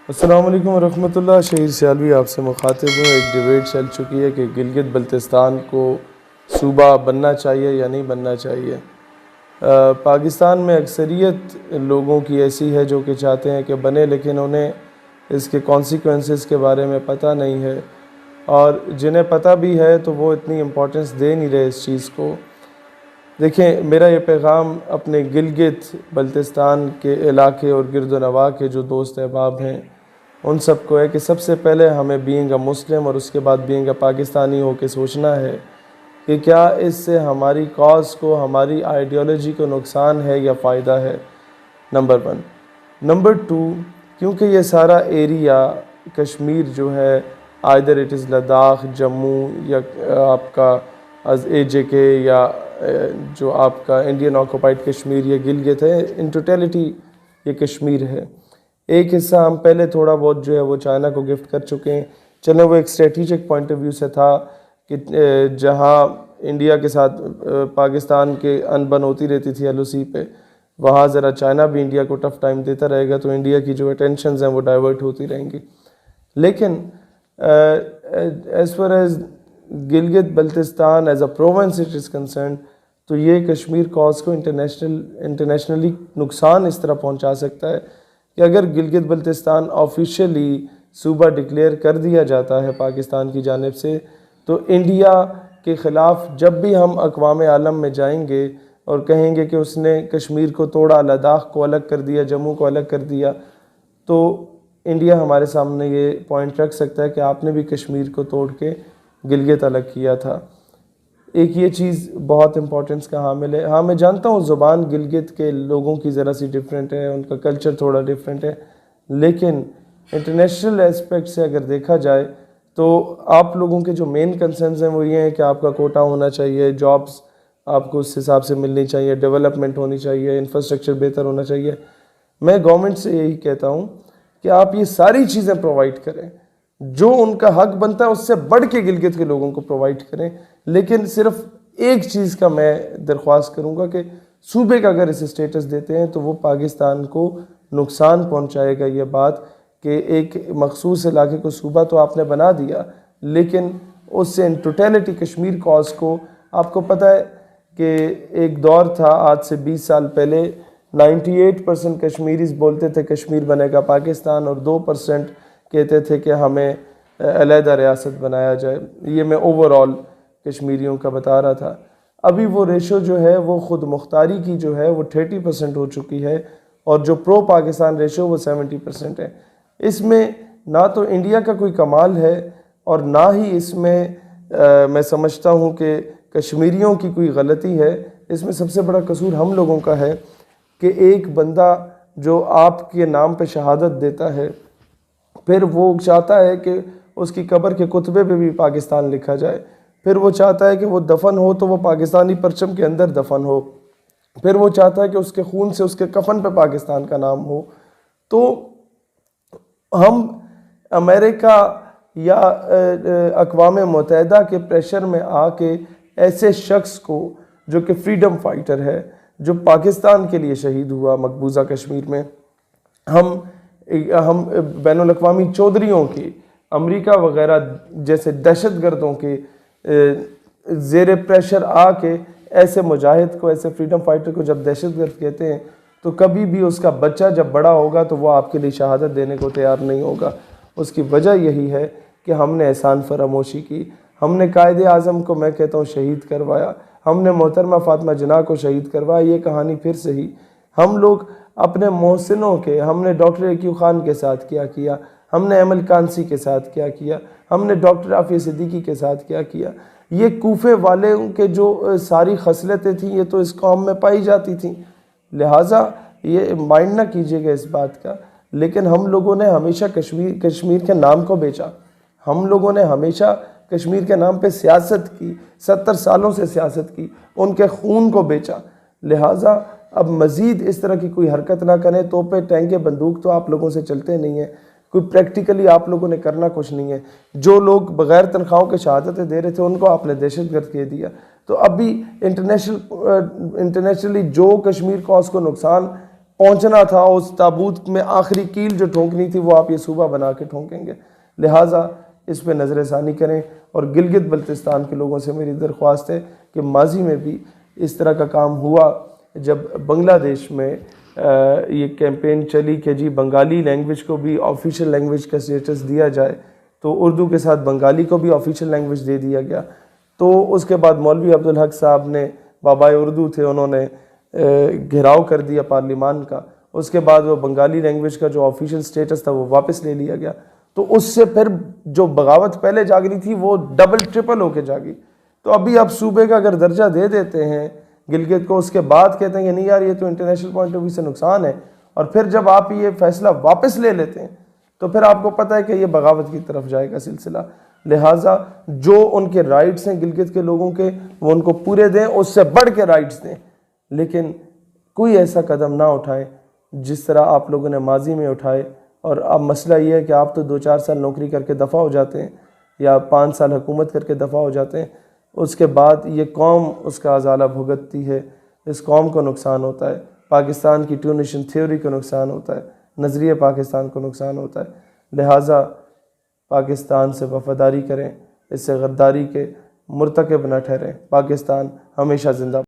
अस्सलाम वालेकुम वरहमतुल्लाह। शहीर सियालवी आपसे मुखातिब हूँ। एक डिबेट चल चुकी है कि गिलगित बल्तिस्तान को सूबा बनना चाहिए या नहीं बनना चाहिए। पाकिस्तान में अक्सरियत लोगों की ऐसी है जो कि चाहते हैं कि बने, लेकिन उन्हें इसके कॉन्सिक्वेंसेस के बारे में पता नहीं है, और जिन्हें पता भी है तो वो इतनी इम्पोर्टेंस दे नहीं रहे इस चीज़ को। देखें, मेरा ये पैगाम अपने गिलगित बल्तिस्तान के इलाके और गिरदोनवा के जो दोस्त अहबाब हैं उन सबको है कि सबसे पहले हमें बीइंग अ मुस्लिम और उसके बाद बीइंग अ पाकिस्तानी हो के सोचना है कि क्या इससे हमारी कॉज को, हमारी आइडियोलॉजी को नुकसान है या फ़ायदा है। नंबर 1। नंबर 2, क्योंकि ये सारा एरिया कश्मीर जो है, either it is Ladakh, Jammu या आपका AJK या जो आपका इंडियन ऑक्यूपाइड कश्मीर या गिलगित है, इन टोटलिटी ये कश्मीर है। एक हिस्सा हम पहले थोड़ा बहुत जो है वो चाइना को गिफ्ट कर चुके हैं। चलो, वो एक स्ट्रेटिजिक पॉइंट ऑफ व्यू से था कि जहाँ इंडिया के साथ पाकिस्तान के अनबन होती रहती थी LOC पे, वहाँ ज़रा चाइना भी इंडिया को टफ़ टाइम देता रहेगा तो इंडिया की जो अटेंशंस हैं वो डाइवर्ट होती रहेंगी। लेकिन as far as Gilgit Baltistan as a province it is concern, तो ये कश्मीर कॉज को इंटरनेशनली नुकसान इस तरह पहुंचा सकता है कि अगर गिलगित बल्तिस्तान ऑफिशियली सूबा डिक्लेयर कर दिया जाता है पाकिस्तान की जानिब से, तो इंडिया के ख़िलाफ़ जब भी हम अक़वाम आलम में जाएंगे और कहेंगे कि उसने कश्मीर को तोड़ा, लद्दाख को अलग कर दिया, जम्मू को अलग कर दिया, तो इंडिया हमारे सामने ये पॉइंट रख सकता है कि आपने भी कश्मीर को तोड़ के गिलगित अलग किया था। एक ये चीज़ बहुत इम्पोर्टेंस का हामिल है। हाँ, मैं जानता हूँ ज़ुबान गिलगित के लोगों की ज़रा सी डिफरेंट है, उनका कल्चर थोड़ा डिफरेंट है, लेकिन इंटरनेशनल एस्पेक्ट से अगर देखा जाए तो आप लोगों के जो मेन कंसर्न्स हैं वो ये हैं कि आपका कोटा होना चाहिए, जॉब्स आपको उस हिसाब से मिलनी चाहिए, डेवलपमेंट होनी चाहिए, इंफ्रास्ट्रक्चर बेहतर होना चाहिए। मैं गवर्नमेंट से यही कहता हूँ कि आप ये सारी चीज़ें प्रोवाइड करें, जो उनका हक बनता है उससे बढ़ के गिलगित के लोगों को प्रोवाइड करें। लेकिन सिर्फ एक चीज़ का मैं दरख्वास्त करूँगा कि सूबे का अगर इसे स्टेटस देते हैं तो वो पाकिस्तान को नुकसान पहुँचाएगा। ये बात कि एक मखसूस इलाके को सूबा तो आपने बना दिया, लेकिन उससे इन टोटलिटी कश्मीर कॉज को, आपको पता है कि एक दौर था आज से 20 साल पहले 98% कश्मीरीज बोलते थे कश्मीर बनेगा पाकिस्तान, और 2% कहते थे कि हमें अलहदा रियासत बनाया जाए। ये मैं ओवरऑल कश्मीरियों का बता रहा था। अभी वो रेशो जो है वो ख़ुद मुख्तारी की जो है वो 30% हो चुकी है, और जो प्रो पाकिस्तान रेशो वो 70% है। इसमें ना तो इंडिया का कोई कमाल है और ना ही इसमें मैं समझता हूँ कि कश्मीरियों की कोई गलती है। इसमें सबसे बड़ा कसूर हम लोगों का है कि एक बंदा जो आपके नाम पे शहादत देता है, फिर वो चाहता है कि उसकी कब्र के कुतबे पे भी पाकिस्तान लिखा जाए, फिर वो चाहता है कि वो दफन हो तो वो पाकिस्तानी परचम के अंदर दफन हो, फिर वो चाहता है कि उसके खून से उसके कफन पे पाकिस्तान का नाम हो। तो हम अमेरिका या अक़वाम मुत्तहिदा के प्रेशर में आके ऐसे शख्स को जो कि फ्रीडम फाइटर है, जो पाकिस्तान के लिए शहीद हुआ मकबूजा कश्मीर में, हम बैनुल अक़वामी चौधरियों की, अमेरिका वगैरह जैसे दहशतगर्दों के ज़ेर प्रेशर आके ऐसे मुजाहिद को, ऐसे फ्रीडम फाइटर को जब दहशतगर्द कहते हैं, तो कभी भी उसका बच्चा जब बड़ा होगा तो वो आपके लिए शहादत देने को तैयार नहीं होगा। उसकी वजह यही है कि हमने एहसान फरामोशी की, हमने कायदे आज़म को, मैं कहता हूँ, शहीद करवाया, हमने मोहतरमा फ़ातिमा जिन्ना को शहीद करवाया। ये कहानी फिर से ही हम लोग अपने मोहसिनों के, हमने डॉक्टर अकीब खान के साथ क्या किया, हमने अमल कांसी के साथ क्या किया, हमने डॉक्टर आफिया सिद्दीकी के साथ क्या किया। ये कूफे वाले के जो सारी खसलतें थीं ये तो इस कौम में पाई जाती थीं, लिहाजा ये माइंड ना कीजिएगा इस बात का। लेकिन हम लोगों ने हमेशा कश्मीर के नाम को बेचा, हम लोगों ने हमेशा कश्मीर के नाम पे सियासत की, 70 सालों से सियासत की, उनके खून को बेचा। लिहाजा अब मज़ीद इस तरह की कोई हरकत ना करें। तोपे, टैंके, बंदूक तो आप लोगों से चलते नहीं हैं, कोई प्रैक्टिकली आप लोगों ने करना कुछ नहीं है। जो लोग बग़ैर तनख्वाहों के शहादतें दे रहे थे उनको आपने दहशतगर्द कह दिया। तो अभी इंटरनेशनली जो कश्मीर कॉज को नुकसान पहुंचना था, उस ताबूत में आखिरी कील जो ठोंकनी थी वो आप ये सूबा बना के ठोंकेंगे। लिहाजा इस पर नज़र षानी करें। और गिलगित बल्तिस्तान के लोगों से मेरी दरख्वास्त है कि माजी में भी इस तरह का काम हुआ, जब बांग्लादेश में ये कैंपेन चली कि जी बंगाली लैंग्वेज को भी ऑफिशियल लैंग्वेज का स्टेटस दिया जाए, तो उर्दू के साथ बंगाली को भी ऑफिशियल लैंग्वेज दे दिया गया। तो उसके बाद मौलवी अब्दुल हक साहब ने, बाबाए उर्दू थे, उन्होंने घेराव कर दिया पार्लिमान का। उसके बाद वो बंगाली लैंग्वेज का जो ऑफिशियल स्टेटस था वो वापस ले लिया गया। तो उससे फिर जो बगावत पहले जागनी थी वो डबल ट्रिपल होके जागी। तो अभी आप सूबे का अगर दर्जा दे देते हैं गिलगित को, उसके बाद कहते हैं कि नहीं यार ये तो इंटरनेशनल पॉइंट ऑफ व्यू से नुकसान है, और फिर जब आप ये फैसला वापस ले लेते हैं तो फिर आपको पता है कि ये बगावत की तरफ जाएगा सिलसिला। लिहाजा जो उनके राइट्स हैं गिलगित के लोगों के, वो उनको पूरे दें, उससे बढ़ के राइट्स दें, लेकिन कोई ऐसा कदम ना उठाएं जिस तरह आप लोगों ने माजी में उठाए। और अब मसला ये है कि आप तो 2-4 साल नौकरी करके दफ़ा हो जाते हैं या 5 साल हुकूमत करके दफ़ा हो जाते हैं, उसके बाद ये कौम उसका अजाला भुगतती है। इस कौम को नुकसान होता है, पाकिस्तान की टू नेशन थ्योरी को नुकसान होता है, नज़रिए पाकिस्तान को नुकसान होता है। लिहाजा पाकिस्तान से वफ़ादारी करें, इससे गद्दारी के मुर्तकब न ठहरें। पाकिस्तान हमेशा जिंदा।